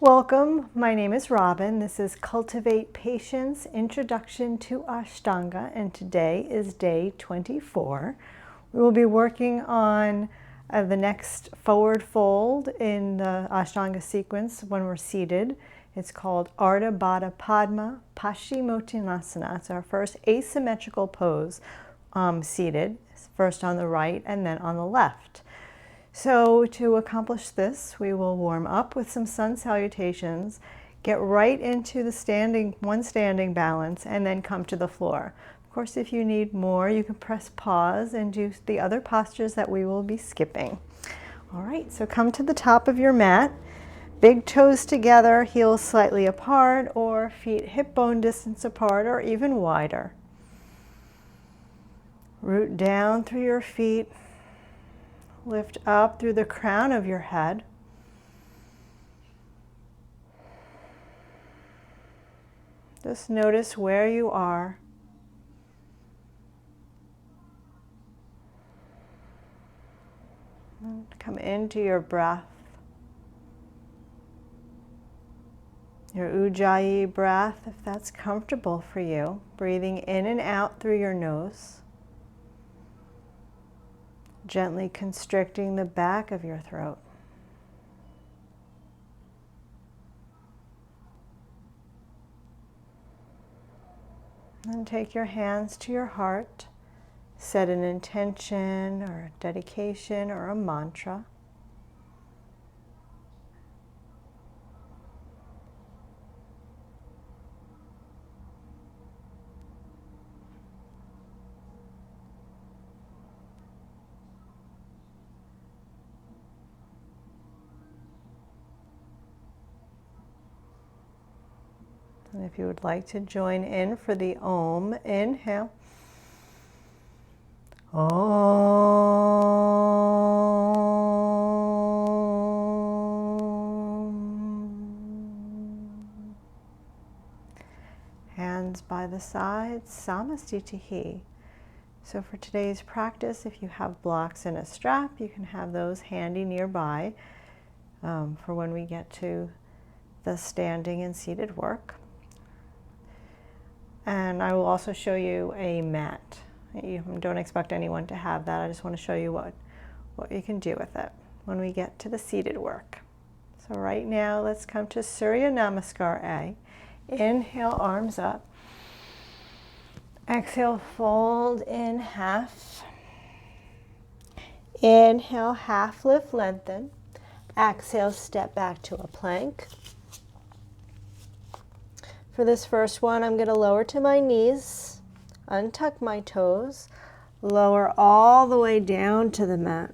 Welcome, my name is Robin. This is Cultivate Patience Introduction to Ashtanga, and today is day 24. We will be working on the next forward fold in the Ashtanga sequence when we're seated. It's called Ardha Baddha Padma Paschimottanasana. It's our first asymmetrical pose seated, first on the right and then on the left. So to accomplish this, we will warm up with some sun salutations, get right into the standing balance, and then come to the floor. Of course, if you need more, you can press pause and do the other postures that we will be skipping. All right, so come to the top of your mat, big toes together, heels slightly apart, or feet hip bone distance apart, or even wider. Root down through your feet. Lift up through the crown of your head. Just notice where you are. And come into your breath. Your Ujjayi breath, if that's comfortable for you. Breathing in and out through your nose. Gently constricting the back of your throat. And take your hands to your heart. Set an intention or a dedication or a mantra. And if you would like to join in for the Om, inhale. Om. Hands by the sides, Samastitihi. So for today's practice, if you have blocks in a strap, you can have those handy nearby for when we get to the standing and seated work. And I will also show you a mat. You don't expect anyone to have that. I just want to show you what you can do with it when we get to the seated work. So right now, let's come to Surya Namaskar A. Inhale, arms up. Exhale, fold in half. Inhale, half lift, lengthen. Exhale, step back to a plank. For this first one, I'm going to lower to my knees, untuck my toes, lower all the way down to the mat.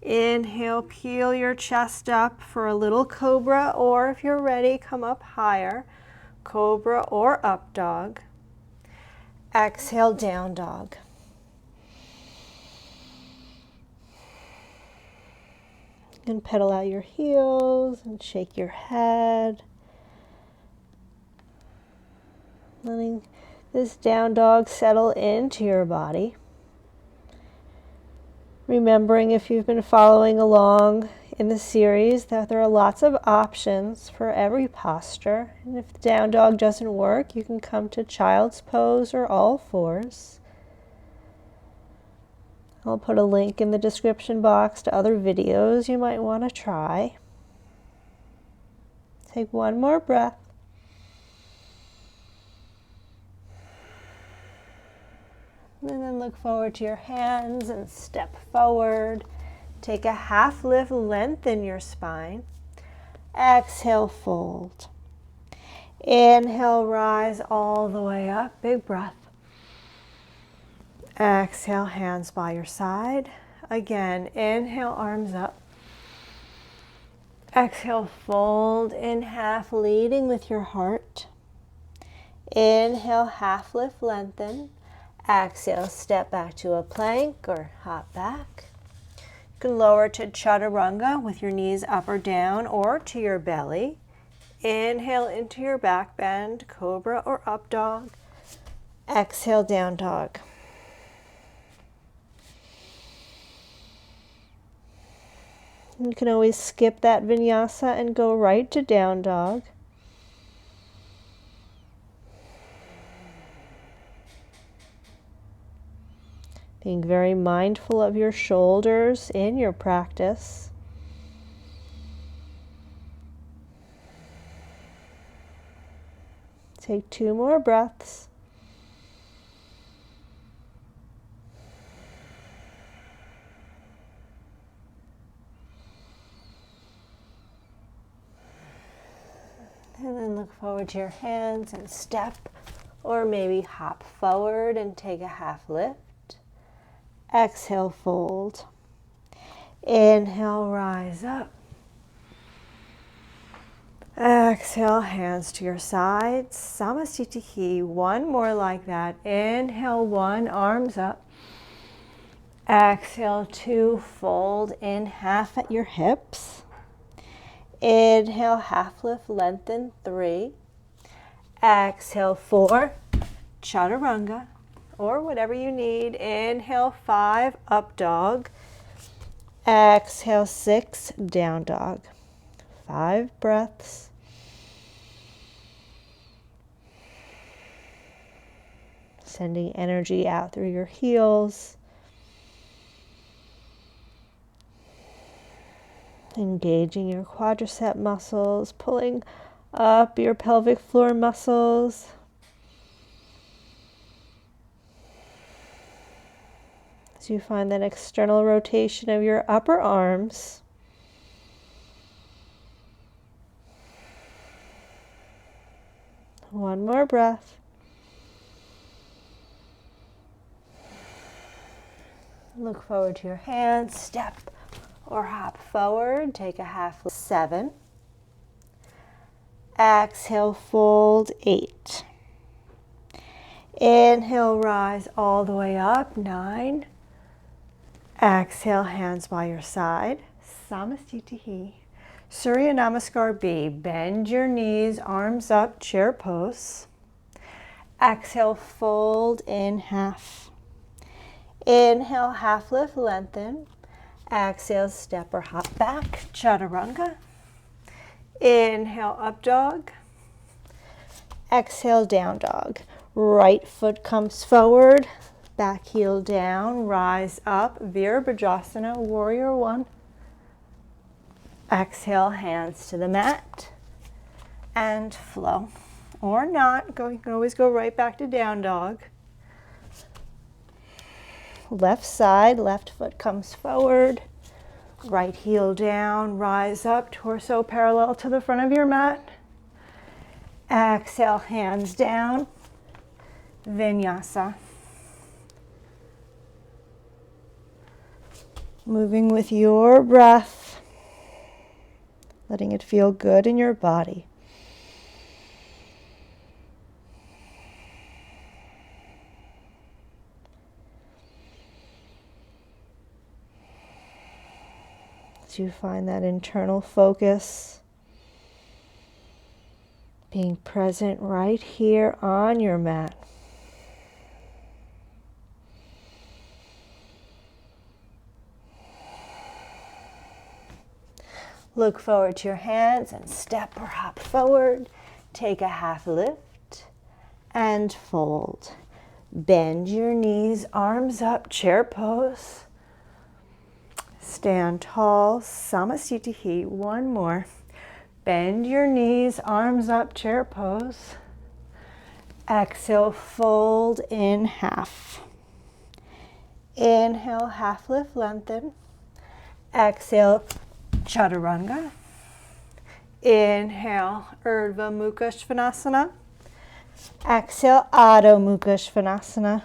Inhale, peel your chest up for a little cobra, or if you're ready, come up higher, cobra or up dog. Exhale, down dog. You can pedal out your heels and shake your head. Letting this down dog settle into your body. Remembering, if you've been following along in the series, that there are lots of options for every posture. And if the down dog doesn't work, you can come to child's pose or all fours. I'll put a link in the description box to other videos you might want to try. Take one more breath. And then look forward to your hands and step forward. Take a half lift, lengthen your spine. Exhale, fold. Inhale, rise all the way up. Big breath. Exhale, hands by your side. Again, inhale, arms up. Exhale, fold in half, leading with your heart. Inhale, half lift, lengthen. Exhale, step back to a plank or hop back. You can lower to chaturanga with your knees up or down or to your belly. Inhale into your back bend, cobra or up dog. Exhale, down dog. You can always skip that vinyasa and go right to down dog. Being very mindful of your shoulders in your practice. Take 2 more breaths. And then look forward to your hands and step, or maybe hop forward and take a half lift. Exhale, fold. Inhale, rise up. Exhale, hands to your sides. Samasthiti. 1 more like that. Inhale, 1, arms up. Exhale, 2, fold in half at your hips. Inhale, half lift, lengthen, 3. Exhale, 4, chaturanga, or whatever you need. Inhale, 5, up dog. Exhale, 6, down dog. 5 breaths. Sending energy out through your heels. Engaging your quadricep muscles, pulling up your pelvic floor muscles. As you find that external rotation of your upper arms. One more breath. Look forward to your hands, step or hop forward, take a half lift, 7. Exhale, fold, 8. Inhale, rise all the way up, 9. Exhale, hands by your side, Samasthiti. Surya Namaskar B, bend your knees, arms up, chair pose. Exhale, fold in half. Inhale, half lift, lengthen. Exhale, step or hop back, chaturanga. Inhale, up dog. Exhale, down dog. Right foot comes forward, back heel down, rise up, Virabhadrasana, warrior 1. Exhale, hands to the mat and flow. Or not, you can always go right back to down dog. Left side, left foot comes forward, right heel down, rise up, torso parallel to the front of your mat. Exhale, hands down, vinyasa. Moving with your breath, letting it feel good in your body. As you find that internal focus, being present right here on your mat. Look forward to your hands and step or hop forward. Take a half lift and fold. Bend your knees, arms up, chair pose. Stand tall, Samasthiti. 1 more. Bend your knees, arms up, chair pose. Exhale, fold in half. Inhale, half lift, lengthen. Exhale, chaturanga. Inhale, Ardha Mukha Svanasana. Exhale, Adho Mukha Svanasana.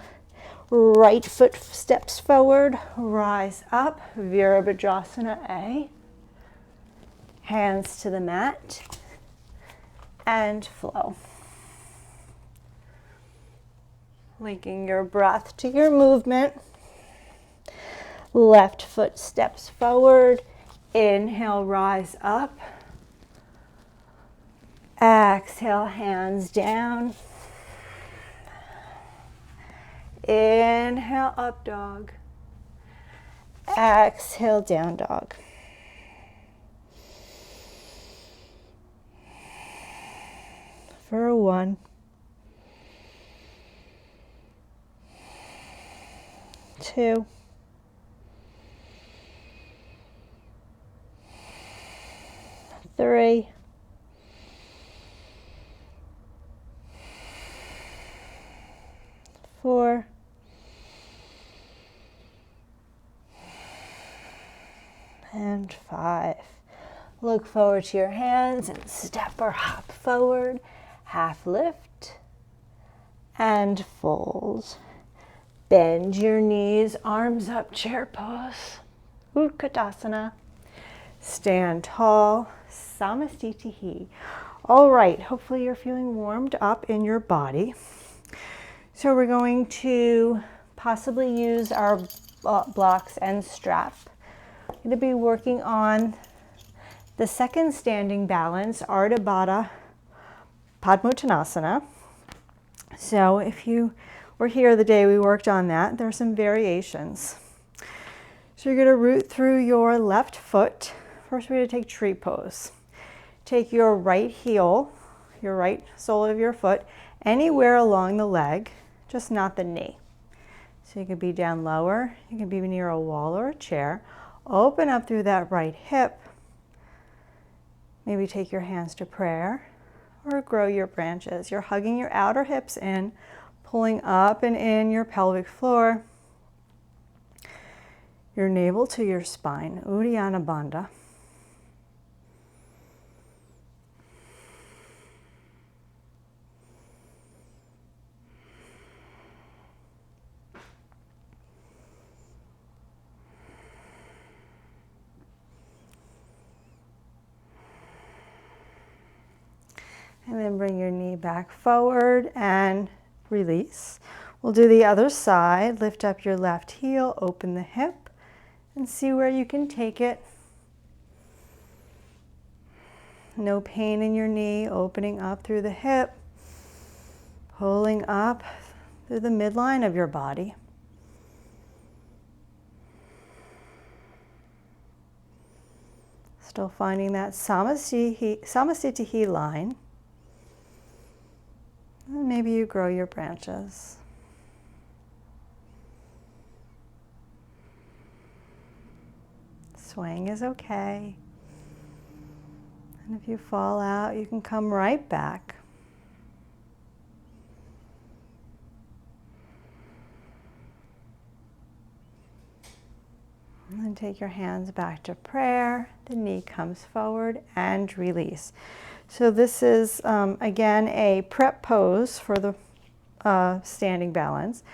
Right foot steps forward, rise up, Virabhadrasana A. Hands to the mat and flow. Linking your breath to your movement. Left foot steps forward. Inhale, rise up. Exhale, hands down. Inhale, up dog. Exhale, down dog. for 1, 2, 3, 4, and 5. Look forward to your hands and step or hop forward, half lift and fold. Bend your knees, arms up, chair pose, Utkatasana. Stand tall, Samastitihi. All right, hopefully you're feeling warmed up in your body. So we're going to possibly use our blocks and strap. We're going to be working on the second standing balance, Ardha Baddha Padmottanasana. So if you were here the day we worked on that, there are some variations. So you're going to root through your left foot. First we're going to take tree pose. Take your right heel, your right sole of your foot, anywhere along the leg, just not the knee. So you could be down lower, you can be near a wall or a chair. Open up through that right hip. Maybe take your hands to prayer or grow your branches. You're hugging your outer hips in, pulling up and in your pelvic floor, your navel to your spine, Uddiyana Bandha. And then bring your knee back forward and release. We'll do the other side. Lift up your left heel, open the hip, and see where you can take it. No pain in your knee, opening up through the hip, pulling up through the midline of your body. Still finding that Samastitihi line. And maybe you grow your branches. Swaying is okay. And if you fall out, you can come right back. And then take your hands back to prayer. The knee comes forward and release. So this is, again, a prep pose for the standing balance.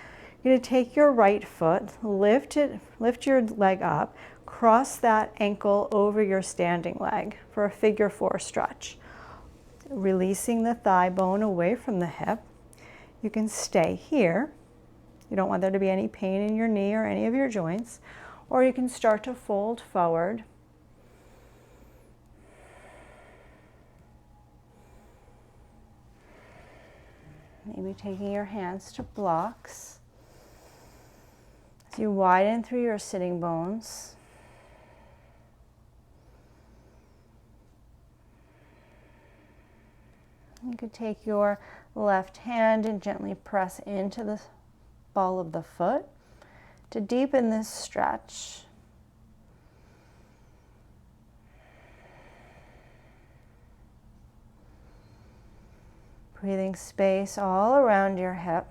You're going to take your right foot, lift your leg up, cross that ankle over your standing leg for a figure 4 stretch. Releasing the thigh bone away from the hip. You can stay here. You don't want there to be any pain in your knee or any of your joints. Or you can start to fold forward. Maybe taking your hands to blocks. As you widen through your sitting bones. You could take your left hand and gently press into the ball of the foot to deepen this stretch. Breathing space all around your hip.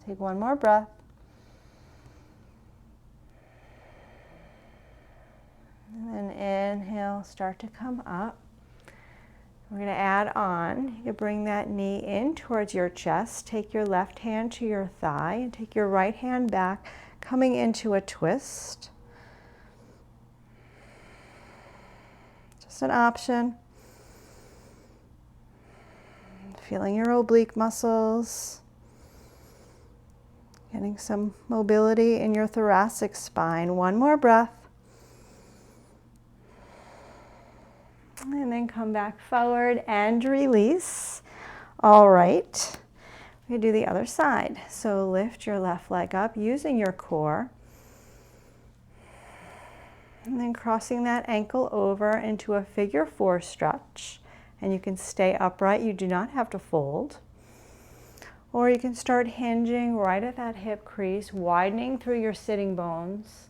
Take one more breath. And then inhale, start to come up. We're going to add on. You bring that knee in towards your chest. Take your left hand to your thigh and take your right hand back, coming into a twist. Just an option. Feeling your oblique muscles, getting some mobility in your thoracic spine. One more breath. And then come back forward and release. All right, we do the other side. So lift your left leg up using your core. And then crossing that ankle over into a figure 4 stretch. and you can stay upright. You do not have to fold. Or you can start hinging right at that hip crease, widening through your sitting bones,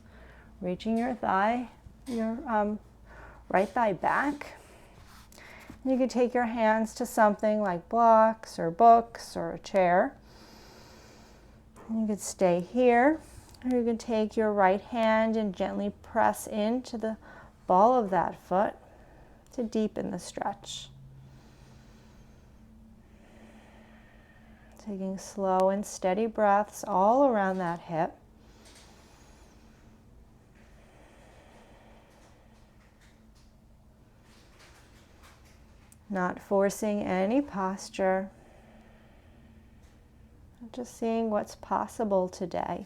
reaching your thigh, your right thigh back. You can take your hands to something like blocks or books or a chair. You can stay here, or you can take your right hand and gently press into the ball of that foot to deepen the stretch. Taking slow and steady breaths all around that hip. Not forcing any posture. Just seeing what's possible today,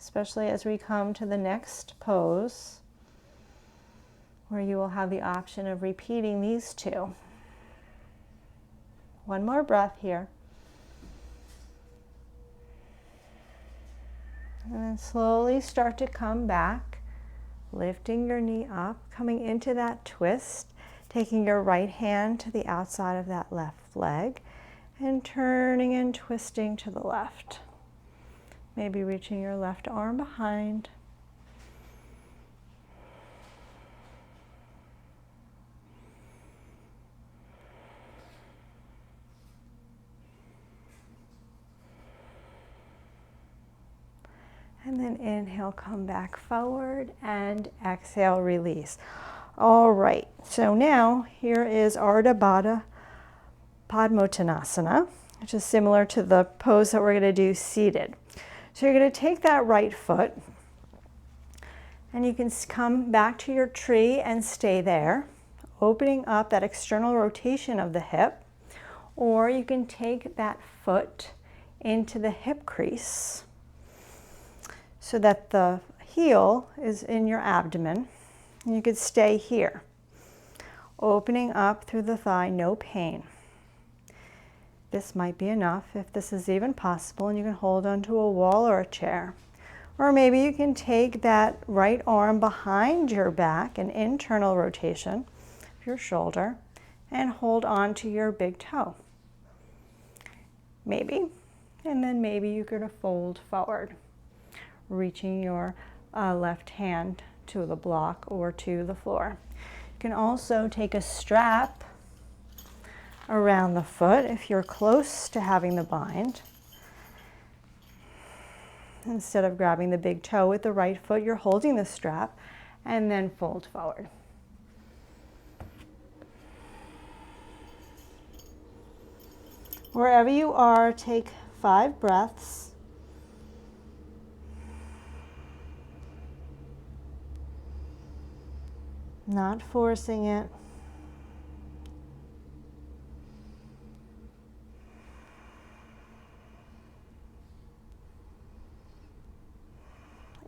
especially as we come to the next pose, where you will have the option of repeating these two. One more breath here. And then slowly start to come back, lifting your knee up, coming into that twist, taking your right hand to the outside of that left leg, and turning and twisting to the left. Maybe reaching your left arm behind. And then inhale, come back forward, and exhale, release. All right, so now here is Ardha Baddha Padmottanasana, which is similar to the pose that we're going to do seated. So you're going to take that right foot, and you can come back to your tree and stay there, opening up that external rotation of the hip, or you can take that foot into the hip crease so that the heel is in your abdomen, and you could stay here, opening up through the thigh, no pain. This might be enough if this is even possible, and you can hold onto a wall or a chair. Or maybe you can take that right arm behind your back, an internal rotation of your shoulder, and hold on to your big toe. Maybe. And then maybe you're going to fold forward, reaching your left hand to the block or to the floor. You can also take a strap around the foot if you're close to having the bind. Instead of grabbing the big toe with the right foot, you're holding the strap and then fold forward. Wherever you are, take 5 breaths. Not forcing it.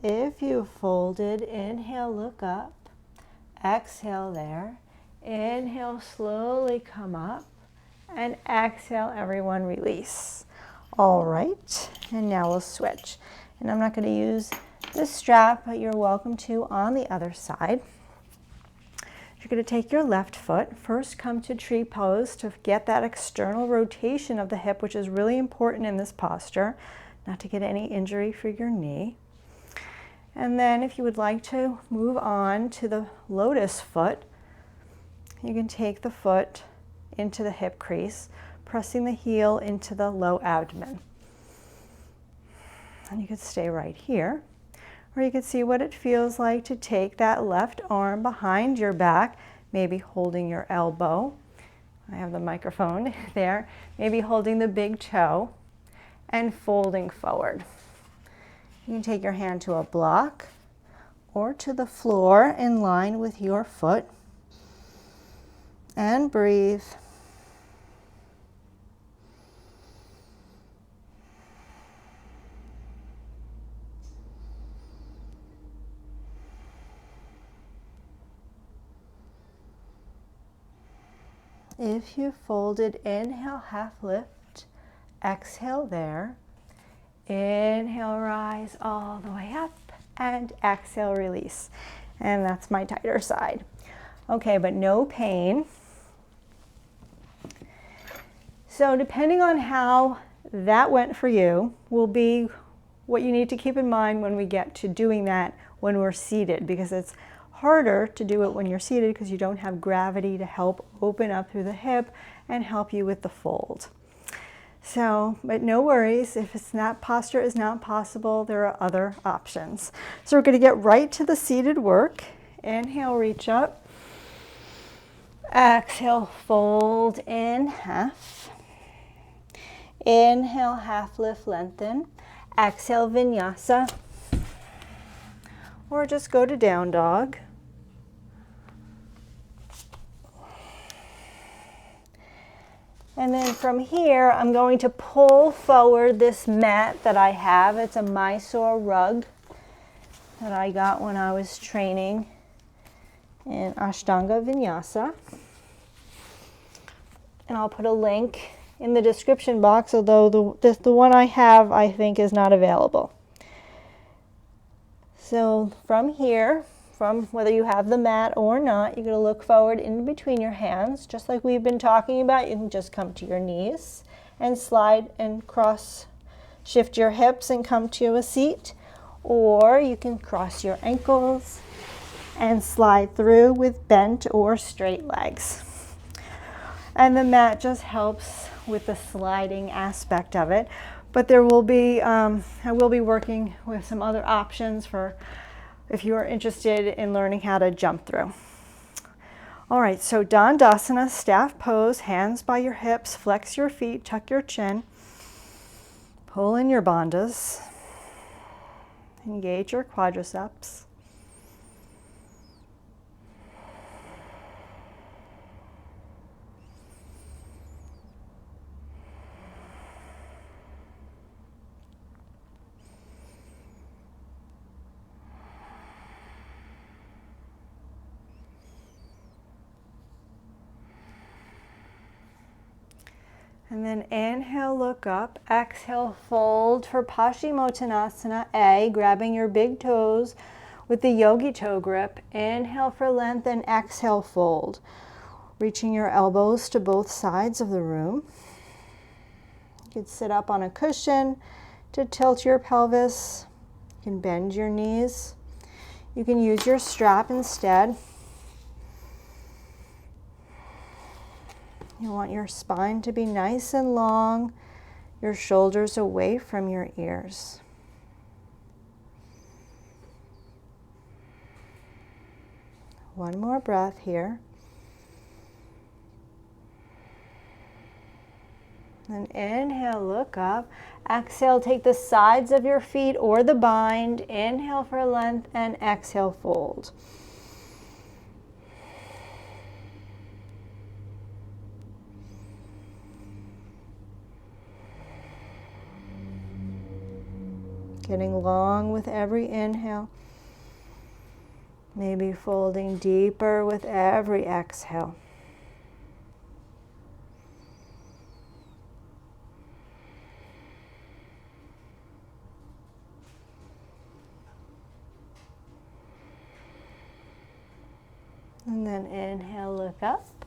If you folded, inhale, look up. Exhale there. Inhale, slowly come up. And exhale, everyone, release. All right, and now we'll switch. And I'm not going to use this strap, but you're welcome to on the other side. You're going to take your left foot, first come to tree pose to get that external rotation of the hip, which is really important in this posture, not to get any injury for your knee. And then if you would like to move on to the lotus foot, you can take the foot into the hip crease, pressing the heel into the low abdomen. And you can stay right here. Or you can see what it feels like to take that left arm behind your back, maybe holding your elbow. I have the microphone there. Maybe holding the big toe and folding forward. You can take your hand to a block or to the floor in line with your foot and breathe. If you folded, inhale, half lift, exhale there. Inhale, rise all the way up, and exhale, release. And that's my tighter side. Okay, but no pain. So depending on how that went for you will be what you need to keep in mind when we get to doing that when we're seated, because it's harder to do it when you're seated because you don't have gravity to help open up through the hip and help you with the fold. So, but no worries, if that posture is not possible, there are other options. So we're going to get right to the seated work. Inhale, reach up. Exhale, fold in half. Inhale, half lift, lengthen. Exhale, vinyasa. Or just go to down dog. And then from here, I'm going to pull forward this mat that I have. It's a Mysore rug that I got when I was training in Ashtanga Vinyasa. And I'll put a link in the description box, although the one I have, I think, is not available. So from here, from whether you have the mat or not, you're going to look forward in between your hands, just like we've been talking about. You can just come to your knees and slide and cross, shift your hips and come to a seat, or you can cross your ankles and slide through with bent or straight legs. And the mat just helps with the sliding aspect of it. But there will be, I will be working with some other options for if you are interested in learning how to jump through. All right, so Dandasana, staff pose, hands by your hips, flex your feet, tuck your chin, pull in your bandhas, engage your quadriceps. And then inhale, look up. Exhale, fold for Paschimottanasana A, grabbing your big toes with the yogi toe grip. Inhale for length and exhale, fold. Reaching your elbows to both sides of the room. You can sit up on a cushion to tilt your pelvis. You can bend your knees. You can use your strap instead. You want your spine to be nice and long, your shoulders away from your ears. One more breath here. And inhale, look up. Exhale, take the sides of your feet or the bind. Inhale for length and exhale, fold. Getting long with every inhale. Maybe folding deeper with every exhale. And then inhale, look up.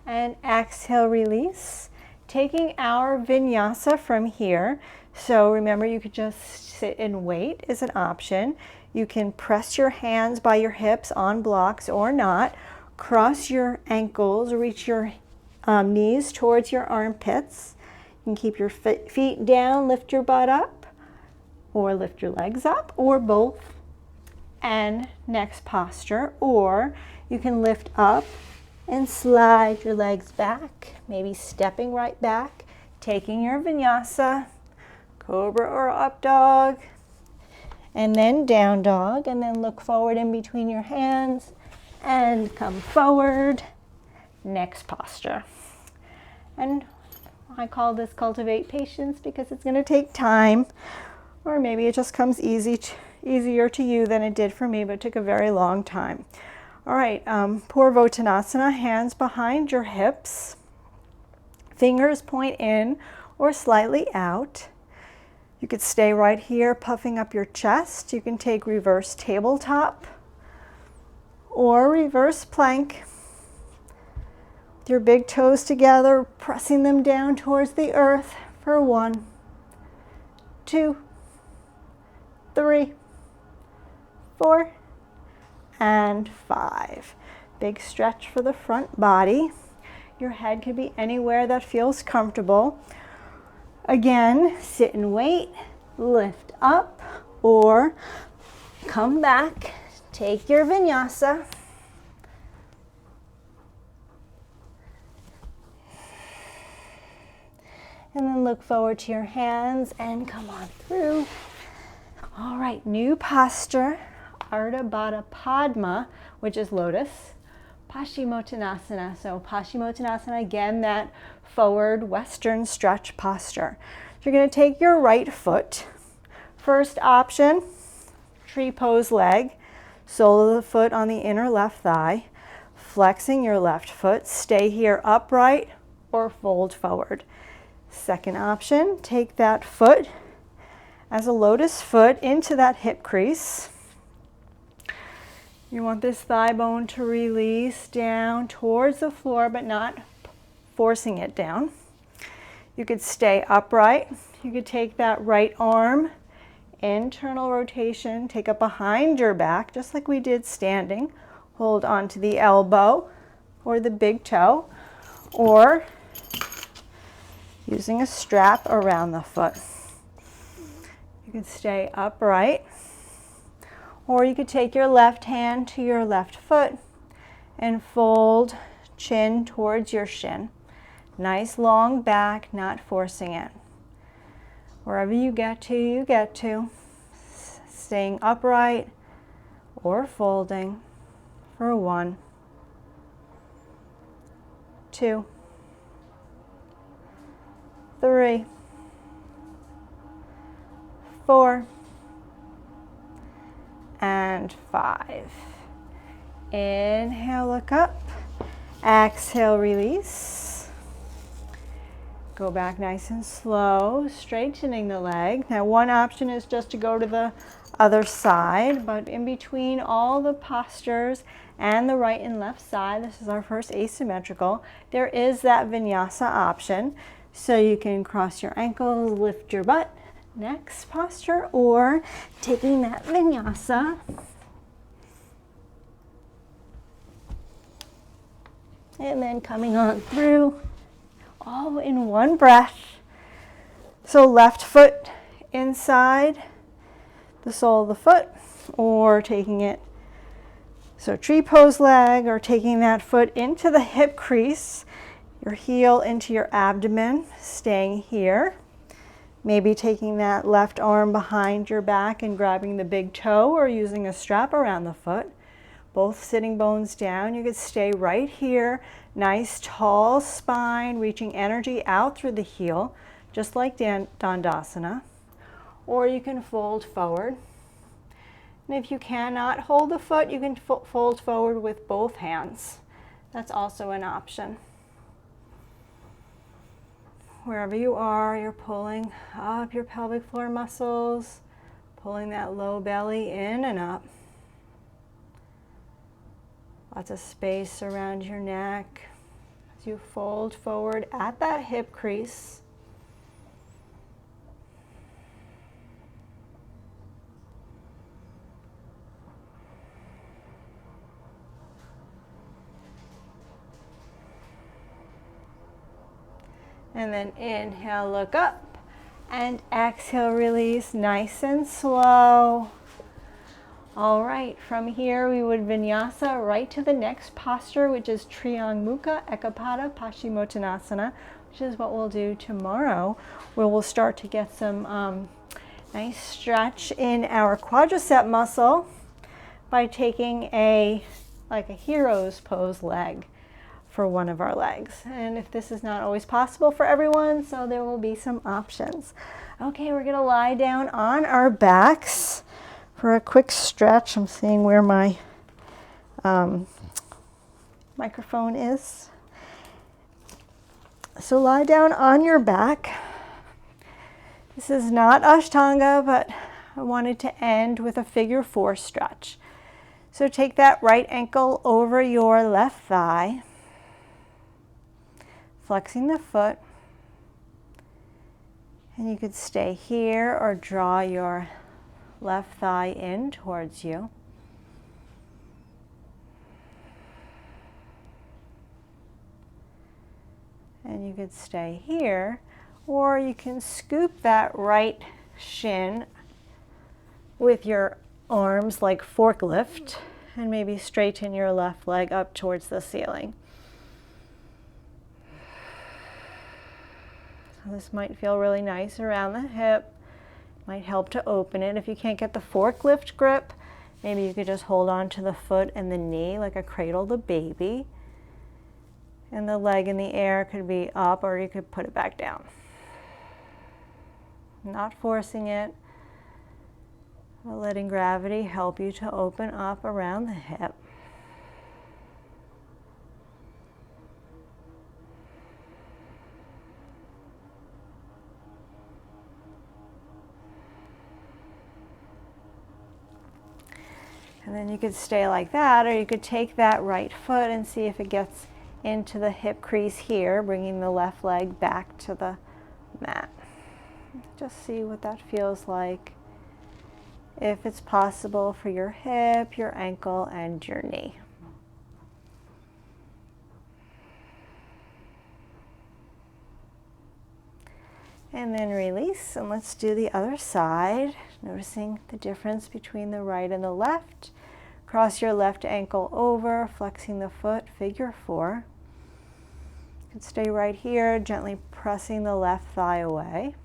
And exhale, release. Taking our vinyasa from here. So remember, you could just sit and wait is an option. You can press your hands by your hips on blocks or not. Cross your ankles, reach your knees towards your armpits. You can keep your feet down, lift your butt up, or lift your legs up, or both. And next posture, or you can lift up and slide your legs back, maybe stepping right back, taking your vinyasa, cobra or up dog, and then down dog, and then look forward in between your hands and come forward. Next posture. And I call this Cultivate Patience because it's going to take time, or maybe it just comes easier to you than it did for me, but it took a very long time. All right, Purvottanasana, hands behind your hips, fingers point in or slightly out. You could stay right here, puffing up your chest. You can take reverse tabletop or reverse plank. with your big toes together, pressing them down towards the earth for 1, 2, 3, 4, and 5. Big stretch for the front body. Your head could be anywhere that feels comfortable. Again, sit and wait, lift up, or come back, take your vinyasa. And then look forward to your hands and come on through. All right, new posture, Ardha Baddha Padma, which is Lotus Paschimottanasana. So Paschimottanasana, again, that forward Western stretch posture. So you're going to take your right foot. First option, tree pose leg, sole of the foot on the inner left thigh, flexing your left foot, stay here upright or fold forward. Second option, take that foot as a lotus foot into that hip crease. You want this thigh bone to release down towards the floor, but not forcing it down. You could stay upright. You could take that right arm, internal rotation, take it behind your back, just like we did standing. Hold onto the elbow or the big toe, or using a strap around the foot. You could stay upright, or you could take your left hand to your left foot and fold chin towards your shin. Nice long back, not forcing it. Wherever you get to, you get to. Staying upright or folding for 1, 2, 3, 4, and 5. Inhale, look up. Exhale, release. Go back nice and slow, straightening the leg. Now, one option is just to go to the other side, but in between all the postures and the right and left side, this is our first asymmetrical, there is that vinyasa option. So you can cross your ankles, lift your butt, next posture, or taking that vinyasa and then coming on through, all in one breath. So left foot inside the sole of the foot, or taking it, so tree pose leg, or taking that foot into the hip crease, your heel into your abdomen, staying here. Maybe taking that left arm behind your back and grabbing the big toe, or using a strap around the foot. Both sitting bones down. You could stay right here. Nice tall spine, reaching energy out through the heel, just like Dandasana. Or you can fold forward. And if you cannot hold the foot, you can fold forward with both hands. That's also an option. Wherever you are, you're pulling up your pelvic floor muscles, pulling that low belly in and up. Lots of space around your neck as you fold forward at that hip crease. And then inhale, look up, and exhale, release, nice and slow. All right, from here we would vinyasa right to the next posture, which is Triangmukha Ekapada Paschimottanasana, which is what we'll do tomorrow, where we'll start to get some nice stretch in our quadricep muscle by taking like a hero's pose leg for one of our legs. And if this is not always possible for everyone, so there will be some options. Okay, we're gonna lie down on our backs for a quick stretch. I'm seeing where my microphone is. So lie down on your back. This is not Ashtanga, but I wanted to end with a figure 4 stretch. So take that right ankle over your left thigh. flexing the foot. And you could stay here or draw your left thigh in towards you. And you could stay here, or you can scoop that right shin with your arms like forklift and maybe straighten your left leg up towards the ceiling. So this might feel really nice around the hip, might help to open it. If you can't get the forklift grip, maybe you could just hold on to the foot and the knee like a cradle the baby. And the leg in the air could be up, or you could put it back down. Not forcing it, but letting gravity help you to open up around the hip. And then you could stay like that, or you could take that right foot and see if it gets into the hip crease here, bringing the left leg back to the mat. Just see what that feels like. If it's possible for your hip, your ankle, and your knee. And then release, and let's do the other side, noticing the difference between the right and the left. Cross your left ankle over, flexing the foot, figure 4. You could stay right here, gently pressing the left thigh away.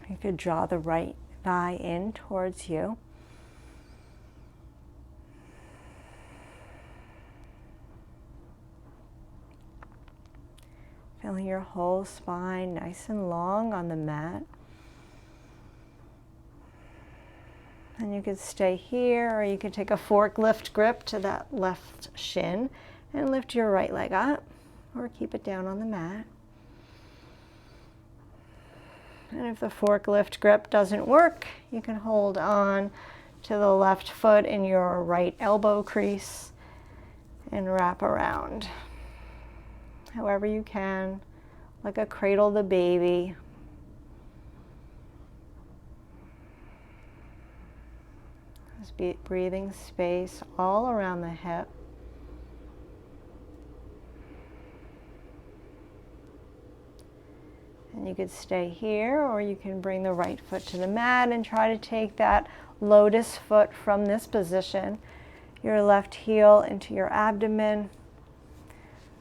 You could draw the right thigh in towards you. Feeling your whole spine nice and long on the mat. And you could stay here, or you could take a forklift grip to that left shin and lift your right leg up, or keep it down on the mat. And if the forklift grip doesn't work, you can hold on to the left foot in your right elbow crease and wrap around. However you can, like a cradle the baby. Just breathing space all around the hip. And you could stay here, or you can bring the right foot to the mat and try to take that lotus foot from this position, your left heel into your abdomen,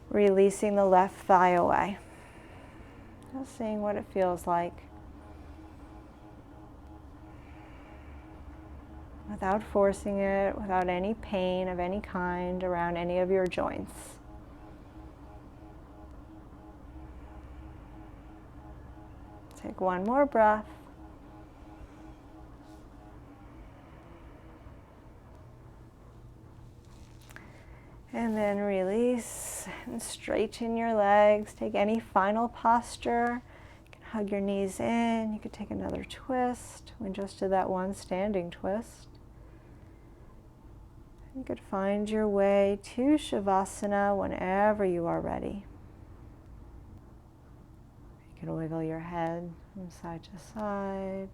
releasing the left thigh away. Just seeing what it feels like. Without forcing it, without any pain of any kind around any of your joints. Take one more breath. And then release and straighten your legs. Take any final posture. You can hug your knees in. You could take another twist. We just did that one standing twist. You could find your way to Shavasana whenever you are ready. You can wiggle your head from side to side,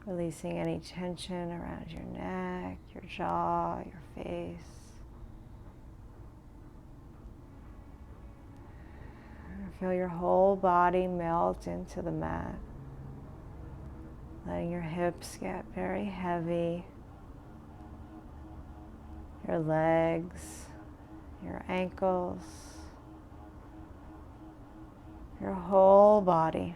releasing any tension around your neck, your jaw, your face. Feel your whole body melt into the mat, letting your hips get very heavy, your legs, your ankles, your whole body.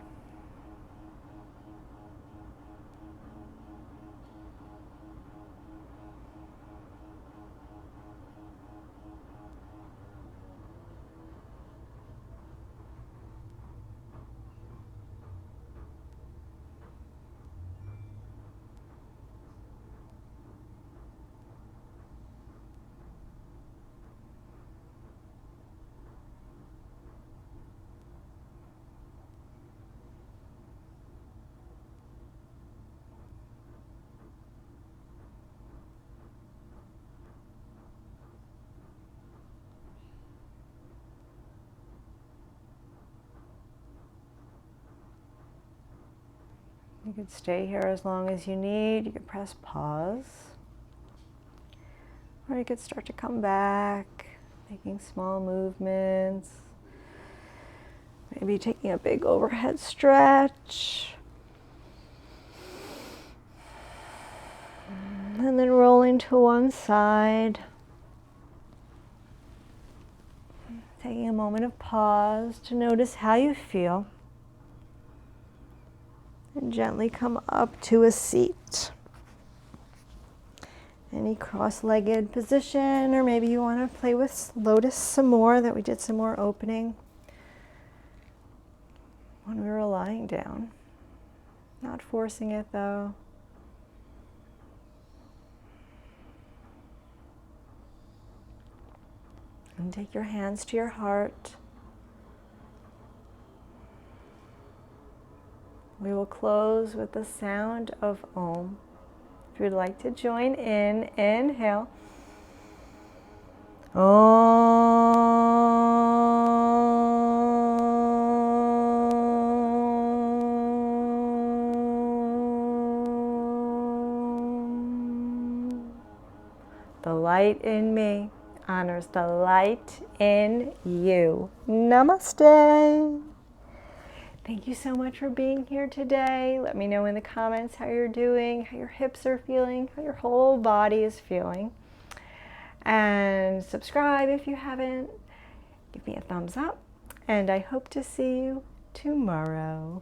could stay here as long as you need. You could press pause. Or you could start to come back, making small movements. Maybe taking a big overhead stretch. And then rolling to one side. Taking a moment of pause to notice how you feel. And gently come up to a seat. Any cross-legged position, or maybe you want to play with Lotus some more, that we did some more opening when we were lying down. Not forcing it though. And take your hands to your heart. We will close with the sound of Om. If you'd like to join in, inhale. Om. The light in me honors the light in you. Namaste. Thank you so much for being here today. Let me know in the comments how you're doing, how your hips are feeling, how your whole body is feeling. And subscribe if you haven't. Give me a thumbs up. And I hope to see you tomorrow.